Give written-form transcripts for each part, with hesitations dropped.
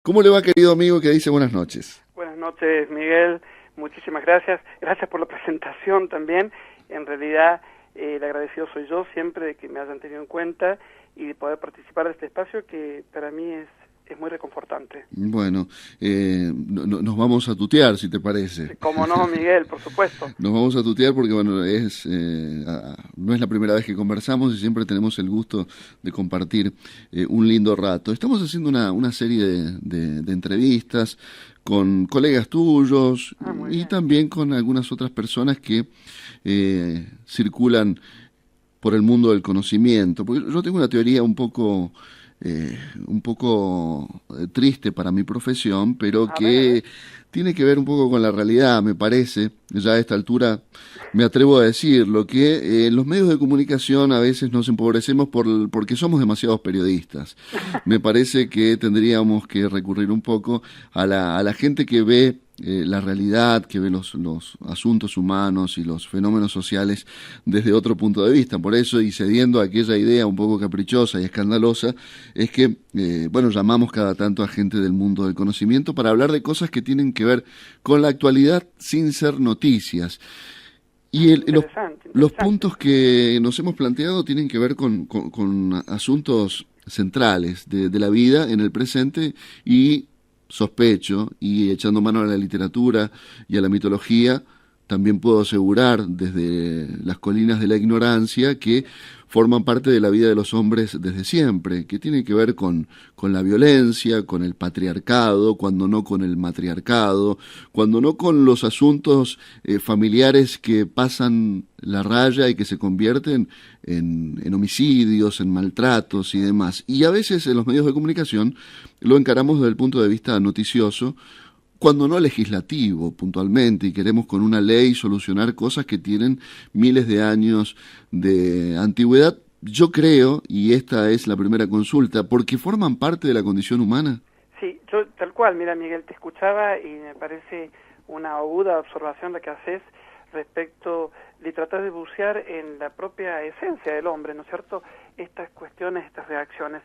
¿Cómo le va, querido amigo que dice buenas noches? Buenas noches, Miguel. Muchísimas gracias. Gracias por la presentación también. En realidad, el agradecido soy yo siempre de que me hayan tenido en cuenta y de poder participar de este espacio que para mí es muy reconfortante. Bueno, nos vamos a tutear, si te parece. Como no, Miguel, por supuesto. Nos vamos a tutear porque, bueno, no es la primera vez que conversamos y siempre tenemos el gusto de compartir un lindo rato. Estamos haciendo una serie de entrevistas con colegas tuyos Muy y bien. también con algunas otras personas que circulan por el mundo del conocimiento. Porque yo tengo una teoría un poco triste para mi profesión, pero A ver, a ver. que tiene que ver un poco con la realidad, me parece. Ya a esta altura me atrevo a decirlo, que en los medios de comunicación a veces nos empobrecemos porque somos demasiados periodistas. Me parece que tendríamos que recurrir un poco a la gente que ve la realidad, que ve los asuntos humanos y los fenómenos sociales desde otro punto de vista. Por eso, y cediendo a aquella idea un poco caprichosa y escandalosa, es que, bueno, llamamos cada tanto a gente del mundo del conocimiento para hablar de cosas que tienen que ver con la actualidad sin ser noticias. Y Interesante, los interesante. puntos que nos hemos planteado tienen que ver con asuntos centrales de la vida en el presente y sospecho, y echando mano a la literatura y a la mitología, también puedo asegurar desde las colinas de la ignorancia que forman parte de la vida de los hombres desde siempre, que tiene que ver con la violencia, con el patriarcado, cuando no con el matriarcado, cuando no con los asuntos familiares que pasan la raya y que se convierten en homicidios, en maltratos y demás. Y a veces en los medios de comunicación lo encaramos desde el punto de vista noticioso, cuando no legislativo puntualmente, y queremos con una ley solucionar cosas que tienen miles de años de antigüedad. Yo creo, y esta es la primera consulta, porque forman parte de la condición humana. Sí, yo tal cual, mira, Miguel, te escuchaba y me parece una aguda observación la que haces respecto de tratar de bucear en la propia esencia del hombre, ¿no es cierto? Estas cuestiones, estas reacciones.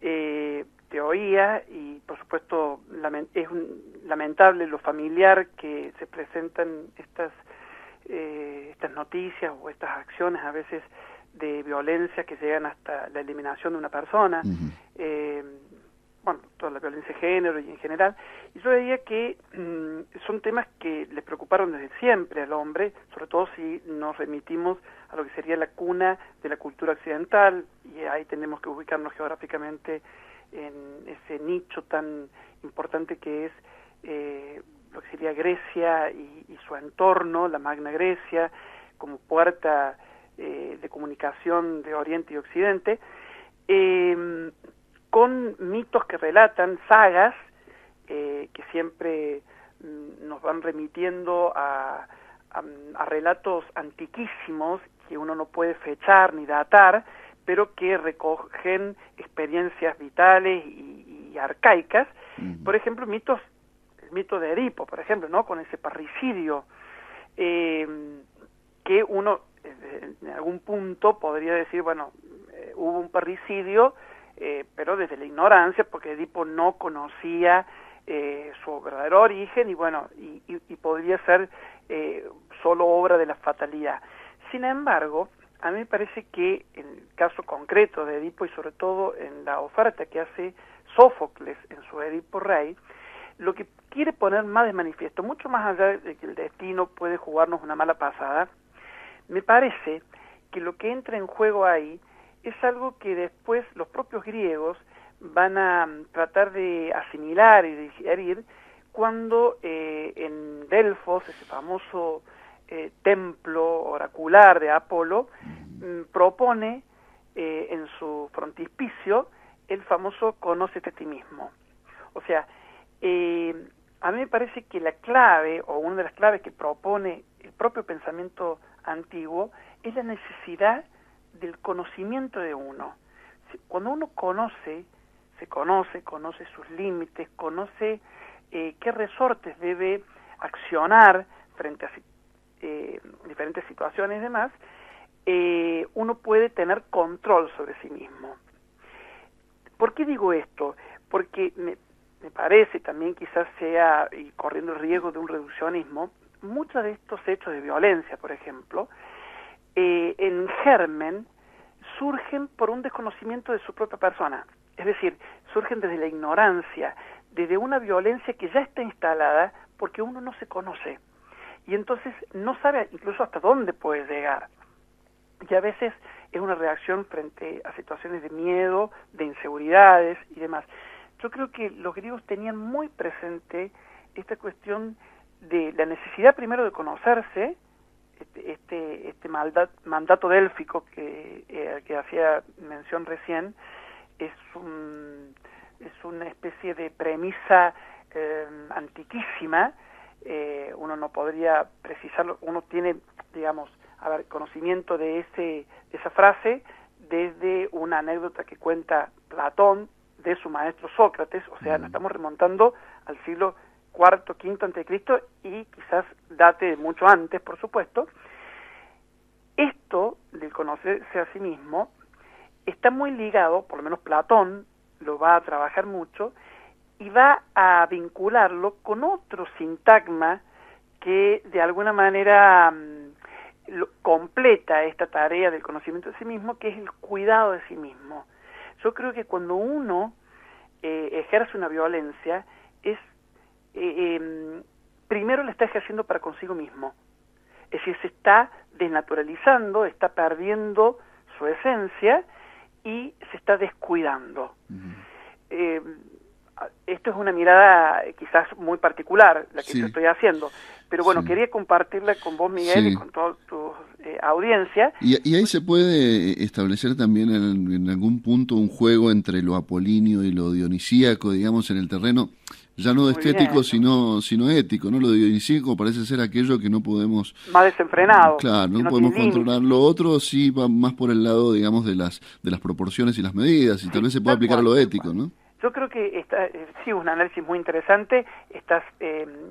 Te oía y, por supuesto, lamentable lo familiar que se presentan estas noticias o estas acciones a veces de violencia que llegan hasta la eliminación de una persona. Uh-huh. Bueno, toda la violencia de género y en general, y yo veía que son temas que le preocuparon desde siempre al hombre, sobre todo si nos remitimos a lo que sería la cuna de la cultura occidental, y ahí tenemos que ubicarnos geográficamente en ese nicho tan importante que es lo que sería Grecia y su entorno, la Magna Grecia, como puerta de comunicación de Oriente y Occidente, con mitos que relatan, sagas, que siempre nos van remitiendo a relatos antiquísimos que uno no puede fechar ni datar, pero que recogen experiencias vitales y arcaicas. Uh-huh. Por ejemplo, el mito de Edipo, por ejemplo, ¿no? Con ese parricidio, que uno en algún punto podría decir, bueno, hubo un parricidio, pero desde la ignorancia, porque Edipo no conocía su verdadero origen y bueno, y podría ser solo obra de la fatalidad. Sin embargo, a mí me parece que en el caso concreto de Edipo y sobre todo en la oferta que hace Sófocles en su Edipo Rey, lo que quiere poner más de manifiesto, mucho más allá de que el destino puede jugarnos una mala pasada, me parece que lo que entra en juego ahí es algo que después los propios griegos van a tratar de asimilar y digerir cuando en Delfos, ese famoso templo oracular de Apolo, propone en su frontispicio el famoso conócete a ti mismo. O sea, a mí me parece que la clave, o una de las claves que propone el propio pensamiento antiguo, es la necesidad del conocimiento de uno. Cuando uno conoce sus límites, conoce qué resortes debe accionar frente a diferentes situaciones y demás, uno puede tener control sobre sí mismo. ¿Por qué digo esto? Porque me parece, también quizás sea, y corriendo el riesgo de un reduccionismo, muchos de estos hechos de violencia, por ejemplo, en germen, surgen por un desconocimiento de su propia persona. Es decir, surgen desde la ignorancia, desde una violencia que ya está instalada porque uno no se conoce. Y entonces no sabe incluso hasta dónde puede llegar. Y a veces es una reacción frente a situaciones de miedo, de inseguridades y demás. Yo creo que los griegos tenían muy presente esta cuestión de la necesidad primero de conocerse, este mandato délfico que hacía mención recién, es una especie de premisa antiquísima. Uno no podría precisarlo, uno tiene, digamos, conocimiento de esa frase desde una anécdota que cuenta Platón de su maestro Sócrates, o sea, nos estamos remontando al siglo IV, V antes de Cristo, y quizás date mucho antes, por supuesto. Esto del conocerse a sí mismo está muy ligado, por lo menos Platón lo va a trabajar mucho, y va a vincularlo con otro sintagma que de alguna manera completa esta tarea del conocimiento de sí mismo, que es el cuidado de sí mismo. Yo creo que cuando uno ejerce una violencia, primero la está ejerciendo para consigo mismo. Es decir, se está desnaturalizando, está perdiendo su esencia y se está descuidando. Esto es una mirada quizás muy particular, la que yo estoy haciendo, pero bueno, quería compartirla con vos, Miguel, y con toda tu audiencia. Y ahí se puede establecer también en algún punto un juego entre lo apolíneo y lo dionisíaco, digamos, en el terreno, ya no estético, sino ético, ¿no? Lo dionisíaco parece ser aquello que no podemos... Más desenfrenado. Claro, no podemos controlar. Lo otro sí va más por el lado, digamos, de las proporciones y las medidas, y tal vez se pueda aplicar a lo ético, ¿no? Yo creo que sí, un análisis muy interesante. Estás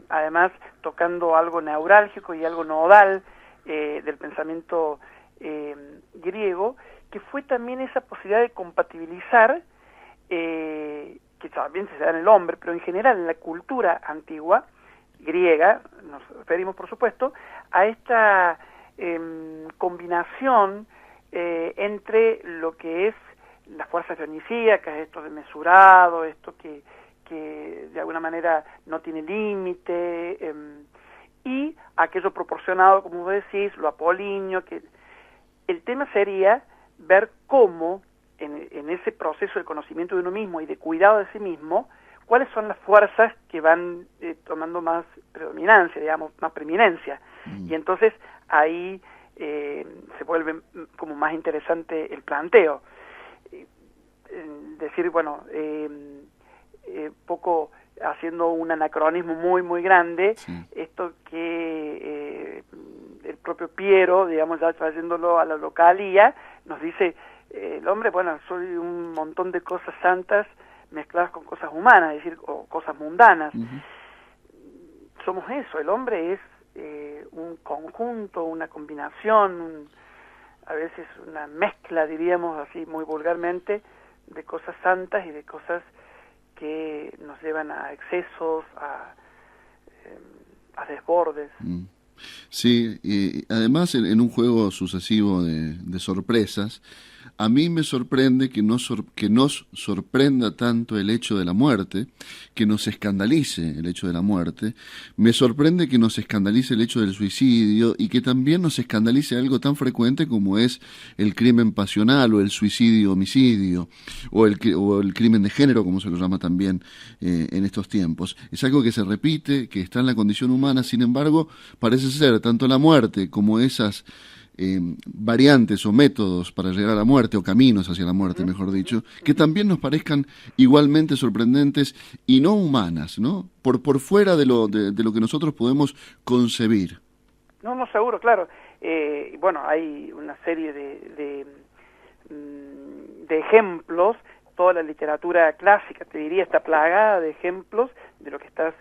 además tocando algo neurálgico y algo nodal del pensamiento griego, que fue también esa posibilidad de compatibilizar, que también se da en el hombre, pero en general en la cultura antigua, griega, nos referimos por supuesto, a esta combinación entre lo que es las fuerzas dionisíacas, esto de mesurado, esto que de alguna manera no tiene límite, y aquello proporcionado, como vos decís, lo apolíneo, que el tema sería ver cómo en ese proceso de conocimiento de uno mismo y de cuidado de sí mismo, cuáles son las fuerzas que van tomando más predominancia, digamos, más preeminencia. Y entonces ahí se vuelve como más interesante el planteo. Decir, bueno, poco haciendo un anacronismo muy, muy grande, esto que el propio Piero, digamos, ya trayéndolo a la localía, nos dice, el hombre, bueno, soy un montón de cosas santas mezcladas con cosas humanas, es decir, o cosas mundanas. Somos eso, el hombre es un conjunto, una combinación, a veces una mezcla, diríamos así muy vulgarmente, de cosas santas y de cosas que nos llevan a excesos, a desbordes. Sí, y además en un juego sucesivo de sorpresas, a mí me sorprende que nos sorprenda tanto el hecho de la muerte, que nos escandalice el hecho de la muerte, me sorprende que nos escandalice el hecho del suicidio y que también nos escandalice algo tan frecuente como es el crimen pasional o el suicidio-homicidio o el crimen de género, como se lo llama también en estos tiempos. Es algo que se repite, que está en la condición humana, sin embargo, parece ser tanto la muerte como esas variantes o métodos para llegar a la muerte, o caminos hacia la muerte, mejor dicho, que también nos parezcan igualmente sorprendentes y no humanas, ¿no? Por fuera de lo que nosotros podemos concebir. No, seguro, claro. Bueno, hay una serie de ejemplos, toda la literatura clásica, te diría, está plagada de ejemplos de lo que estás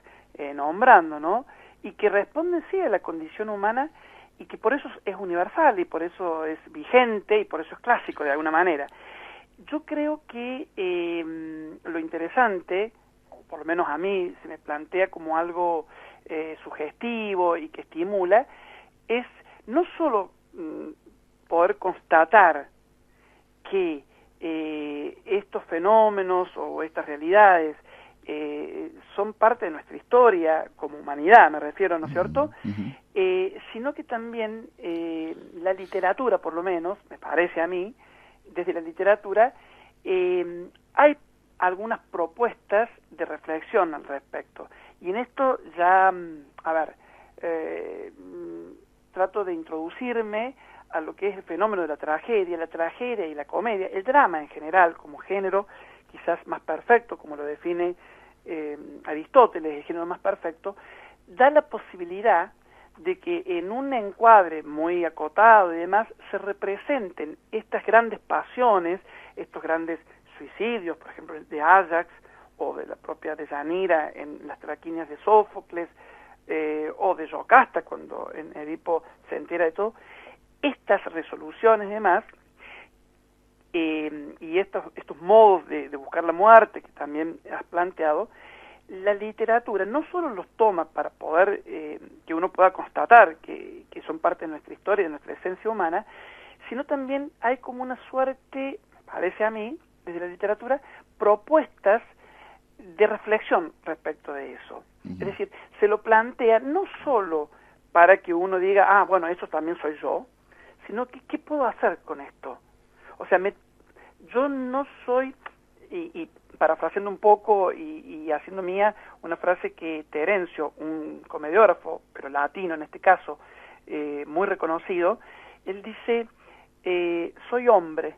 nombrando, ¿no? Y que responden, sí, a la condición humana, y que por eso es universal, y por eso es vigente, y por eso es clásico de alguna manera. Yo creo que lo interesante, por lo menos a mí, se me plantea como algo sugestivo y que estimula, es no solo poder constatar que estos fenómenos o estas realidades son parte de nuestra historia como humanidad, me refiero, ¿no es cierto? Sino que también la literatura, por lo menos, me parece a mí, desde la literatura, hay algunas propuestas de reflexión al respecto. Y en esto ya, trato de introducirme a lo que es el fenómeno de la tragedia y la comedia, el drama en general como género, quizás más perfecto, como lo define Aristóteles, el género más perfecto, da la posibilidad de que en un encuadre muy acotado y demás se representen estas grandes pasiones, estos grandes suicidios, por ejemplo el de Ajax o de la propia Deyanira en las traquinias de Sófocles, o de Yocasta cuando en Edipo se entera de todo, estas resoluciones y demás, y estos modos de buscar la muerte que también has planteado, la literatura no solo los toma para poder que uno pueda constatar que son parte de nuestra historia, de nuestra esencia humana, sino también hay como una suerte, parece a mí, desde la literatura, propuestas de reflexión respecto de eso. Es decir, se lo plantea no solo para que uno diga, bueno, eso también soy yo, sino que ¿qué puedo hacer con esto? O sea, yo no soy, y parafraseando un poco y haciendo mía una frase que Terencio, un comediógrafo, pero latino en este caso, muy reconocido, él dice, soy hombre,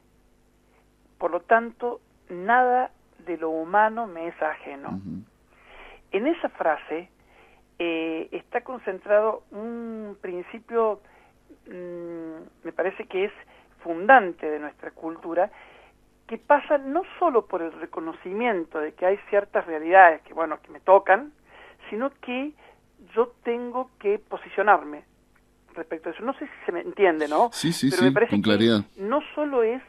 por lo tanto, nada de lo humano me es ajeno. En esa frase está concentrado un principio, me parece que es fundante de nuestra cultura, que pasa no solo por el reconocimiento de que hay ciertas realidades que, bueno, que me tocan, sino que yo tengo que posicionarme respecto a eso. No sé si se me entiende, ¿no? Sí, pero me parece con claridad. Que no solo es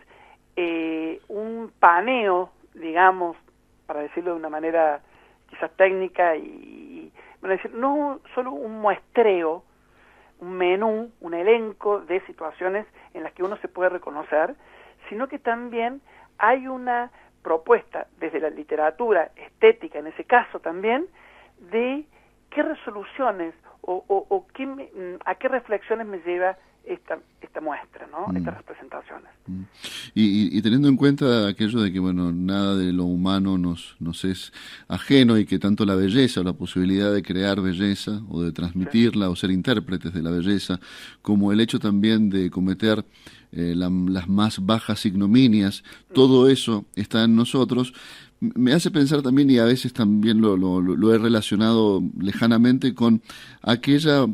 un paneo, digamos, para decirlo de una manera quizás técnica y bueno, decir, no solo un muestreo, un menú, un elenco de situaciones en las que uno se puede reconocer, sino que también hay una propuesta desde la literatura estética, en ese caso también, de qué resoluciones o a qué reflexiones me lleva esta muestra, ¿no? Estas representaciones. Y teniendo en cuenta aquello de que, bueno, nada de lo humano nos es ajeno y que tanto la belleza o la posibilidad de crear belleza o de transmitirla o ser intérpretes de la belleza, como el hecho también de cometer las más bajas ignominias, todo eso está en nosotros. Me hace pensar también, y a veces también lo he relacionado lejanamente con aquella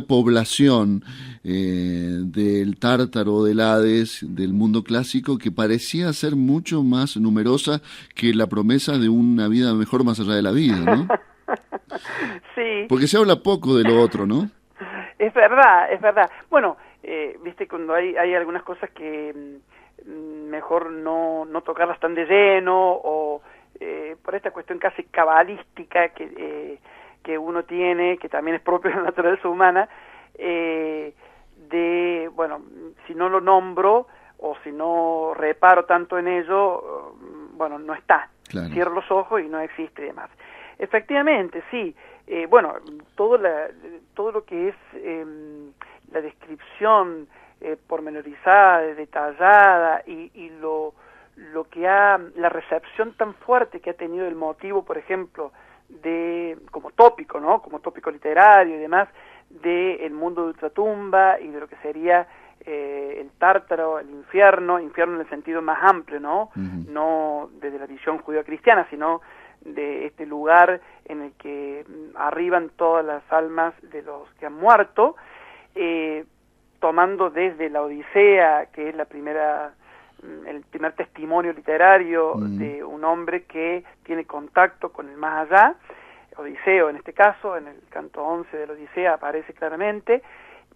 población del Tártaro, del Hades, del mundo clásico, que parecía ser mucho más numerosa que la promesa de una vida mejor más allá de la vida, ¿no? Sí. Porque se habla poco de lo otro, ¿no? Es verdad, es verdad. Bueno, viste, cuando hay algunas cosas que mejor no tocarlas tan de lleno, o por esta cuestión casi cabalística que uno tiene, que también es propio de la naturaleza humana, bueno, si no lo nombro o si no reparo tanto en ello, bueno, no está. Claro. Cierro los ojos y no existe y demás. Efectivamente, sí. Bueno, todo lo que es la descripción pormenorizada, detallada y lo que la recepción tan fuerte que ha tenido el motivo, por ejemplo, como tópico, ¿no? Como tópico literario y demás, del mundo de ultratumba y de lo que sería el Tártaro, el infierno en el sentido más amplio, ¿no? No desde la visión judío-cristiana, sino de este lugar en el que arriban todas las almas de los que han muerto, tomando desde la Odisea, que es el primer testimonio literario de un hombre que tiene contacto con el más allá. Odiseo en este caso, en el canto 11 de la Odisea aparece claramente,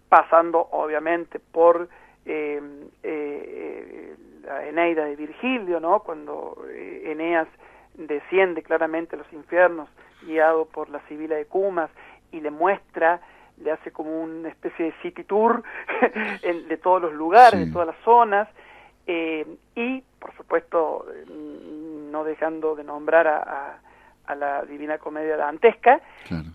pasando obviamente por la Eneida de Virgilio, ¿no? Cuando Eneas desciende claramente a los infiernos, guiado por la Sibila de Cumas, y le muestra, le hace como una especie de city tour de todos los lugares, de todas las zonas, y por supuesto no dejando de nombrar a la Divina Comedia dantesca. Claro.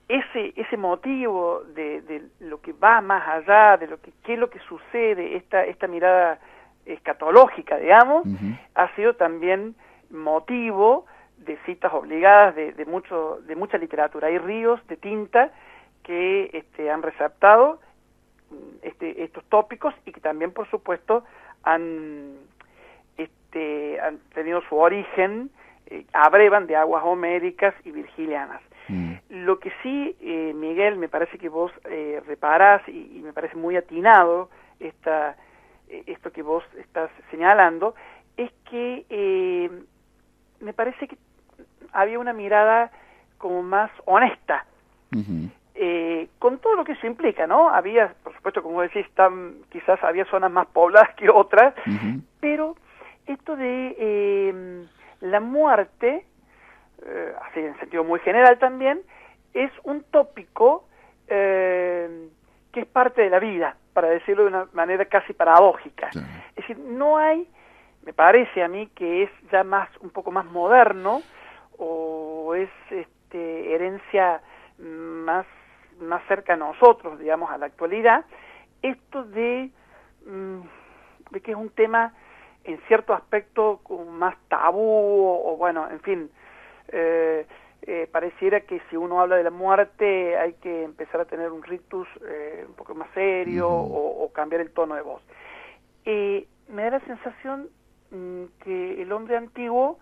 Ese motivo de lo que va más allá, de qué es lo que sucede, esta mirada escatológica, digamos, ha sido también motivo de citas obligadas de mucha literatura. Hay ríos de tinta que han resaltado estos tópicos y que también, por supuesto, han tenido su origen, abrevan de aguas homéricas y virgilianas. Lo que sí, Miguel, me parece que vos reparás, y me parece muy atinado esto que vos estás señalando, es que me parece que había una mirada como más honesta, con todo lo que eso implica, ¿no? Había, por supuesto, como decís, quizás había zonas más pobladas que otras, pero esto de la muerte, así en sentido muy general también, es un tópico que es parte de la vida, para decirlo de una manera casi paradójica. Claro. Es decir, no hay, me parece a mí que es ya un poco más moderno, o es herencia más cerca a nosotros, digamos, a la actualidad, esto de que es un tema en cierto aspecto como más tabú, o bueno, en fin, pareciera que si uno habla de la muerte hay que empezar a tener un rictus un poco más serio, o cambiar el tono de voz. Me da la sensación que el hombre antiguo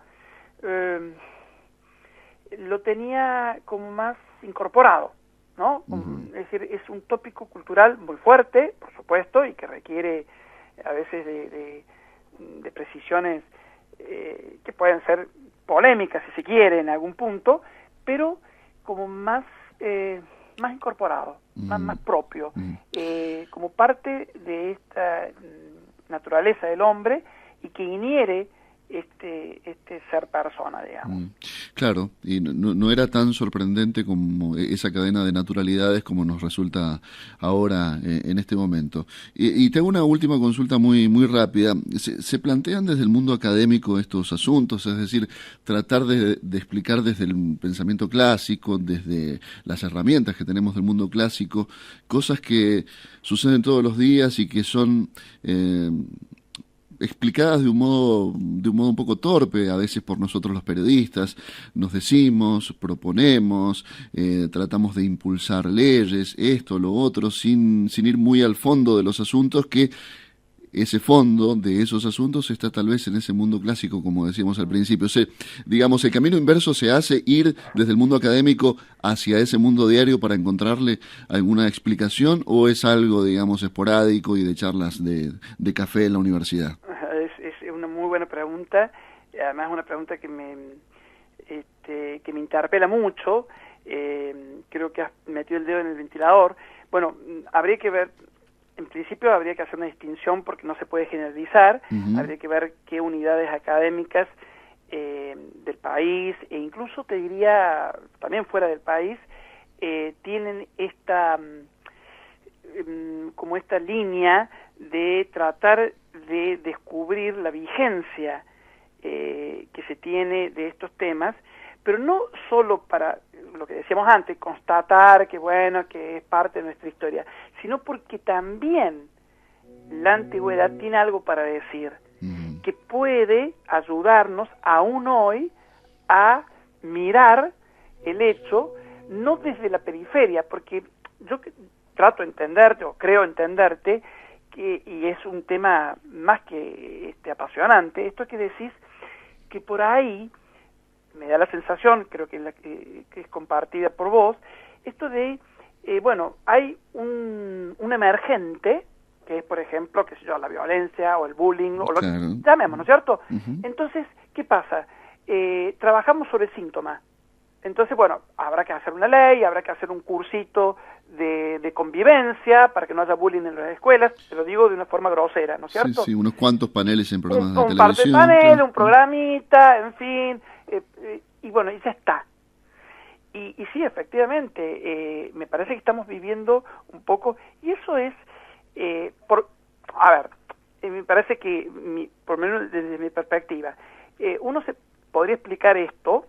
lo tenía como más incorporado, ¿no? Es decir, es un tópico cultural muy fuerte, por supuesto, y que requiere a veces de precisiones que pueden ser polémicas, si se quiere, en algún punto, pero como más incorporado, más propio, como parte de esta naturaleza del hombre, y que inhiere este ser persona, digamos. Claro, y no era tan sorprendente como esa cadena de naturalidades como nos resulta ahora en este momento. Y te hago una última consulta muy rápida. ¿Se plantean desde el mundo académico estos asuntos? Es decir, tratar de explicar desde el pensamiento clásico, desde las herramientas que tenemos del mundo clásico, cosas que suceden todos los días y que son explicadas de un modo un poco torpe, a veces por nosotros los periodistas. Nos decimos, proponemos, tratamos de impulsar leyes, esto, lo otro, sin ir muy al fondo de los asuntos, que ese fondo de esos asuntos está tal vez en ese mundo clásico, como decíamos al principio. Digamos, el camino inverso se hace ir desde el mundo académico hacia ese mundo diario para encontrarle alguna explicación, o es algo, digamos, esporádico y de charlas de café en la universidad. Es una muy buena pregunta, además una pregunta que me interpela mucho. Creo que has metido el dedo en el ventilador. Bueno, habría que ver. En principio habría que hacer una distinción, porque no se puede generalizar. Habría que ver qué unidades académicas del país, e incluso te diría también fuera del país, tienen como esta línea de tratar de descubrir la vigencia que se tiene de estos temas, pero no solo para lo que decíamos antes, constatar que bueno, que es parte de nuestra historia, sino porque también la antigüedad tiene algo para decir, que puede ayudarnos aún hoy a mirar el hecho, no desde la periferia, porque yo trato de entenderte, o creo entenderte, y es un tema más que apasionante, esto que decís, que por ahí me da la sensación, creo que es compartida por vos, esto de, bueno, hay un emergente, que es, por ejemplo, qué sé yo, la violencia o el bullying, o lo que llamemos, ¿no es cierto? Entonces, ¿qué pasa? Trabajamos sobre síntomas, Entonces, bueno, habrá que hacer una ley, habrá que hacer un cursito de convivencia para que no haya bullying en las escuelas, te lo digo de una forma grosera, ¿no es cierto? Sí, unos cuantos paneles en programas de Un par de televisión. paneles, Claro. un programita, en fin, y bueno, y ya está. Y sí, efectivamente, me parece que estamos viviendo un poco, y eso es, me parece que, por lo menos desde mi perspectiva, uno se podría explicar esto.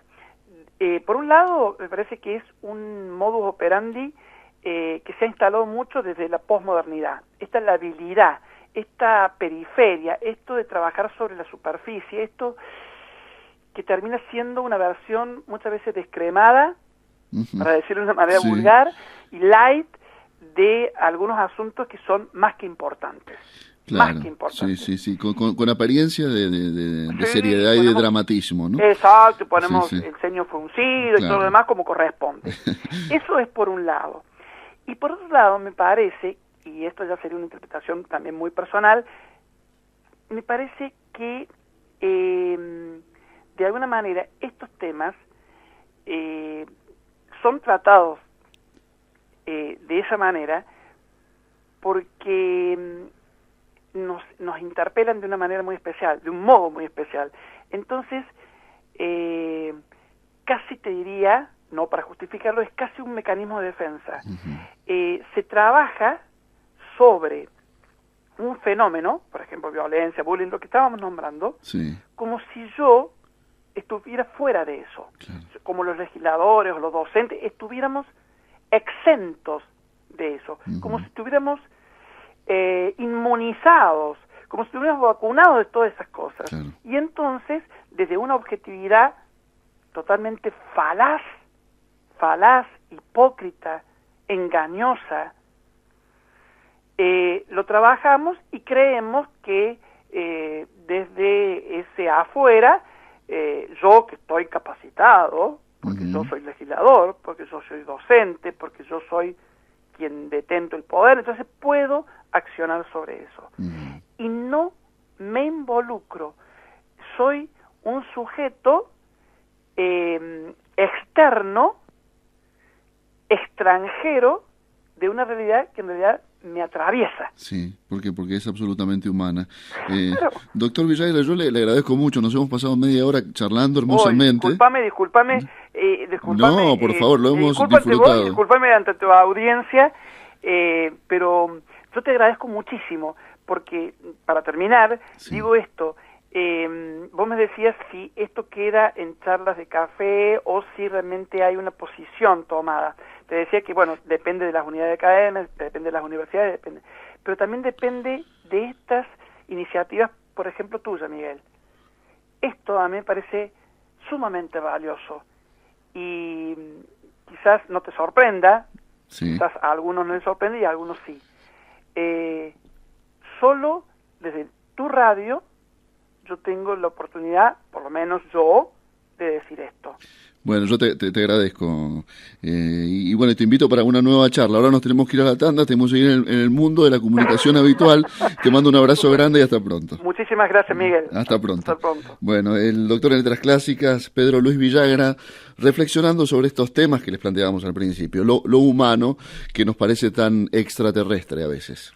Por un lado, me parece que es un modus operandi que se ha instalado mucho desde la posmodernidad. Esta labilidad, esta periferia, esto de trabajar sobre la superficie, esto que termina siendo una versión muchas veces descremada, para decirlo de una manera vulgar, y light de algunos asuntos que son más que importantes. Claro, Más que importantes. sí, con apariencia de Sí, seriedad y de dramatismo, ¿no? Exacto, ponemos Sí. el ceño fruncido y todo lo demás como corresponde. Eso es por un lado. Y por otro lado, me parece, y esto ya sería una interpretación también muy personal, me parece que de alguna manera estos temas son tratados de esa manera porque nos interpelan de una manera muy especial, de un modo muy especial. Entonces, casi te diría, no para justificarlo, es casi un mecanismo de defensa. Se trabaja sobre un fenómeno, por ejemplo, violencia, bullying, lo que estábamos nombrando, como si yo estuviera fuera de eso, como los legisladores o los docentes estuviéramos exentos de eso, como si estuviéramos inmunizados, como si estuviéramos vacunados de todas esas cosas. Y entonces, desde una objetividad totalmente falaz, hipócrita, engañosa, lo trabajamos y creemos que desde ese afuera, yo que estoy capacitado, porque yo soy legislador, porque yo soy docente, porque yo soy quien detento el poder, entonces puedo accionar sobre eso. Y no me involucro, soy un sujeto externo, extranjero, de una realidad que en realidad me atraviesa. Sí, porque es absolutamente humana. Doctor Villagra, yo le agradezco mucho, nos hemos pasado media hora charlando hermosamente. Discúlpame. No, por favor, lo hemos disfrutado. Discúlpame ante tu audiencia, pero yo te agradezco muchísimo, porque, para terminar, digo esto, vos me decías si esto queda en charlas de café o si realmente hay una posición tomada. Te decía que, bueno, depende de las unidades académicas, depende de las universidades, pero también depende de estas iniciativas, por ejemplo, tuya, Miguel. Esto a mí me parece sumamente valioso y quizás no te sorprenda, quizás a algunos no les sorprende y a algunos sí. Solo desde tu radio yo tengo la oportunidad, por lo menos yo, de decir esto. Bueno, yo te agradezco. Y bueno, te invito para una nueva charla. Ahora nos tenemos que ir a la tanda, tenemos que ir en el mundo de la comunicación habitual. Te mando un abrazo grande y hasta pronto. Muchísimas gracias, Miguel. Hasta pronto. Hasta pronto. Bueno, el doctor en Letras Clásicas, Pedro Luis Villagra, reflexionando sobre estos temas que les planteábamos al principio, lo humano que nos parece tan extraterrestre a veces.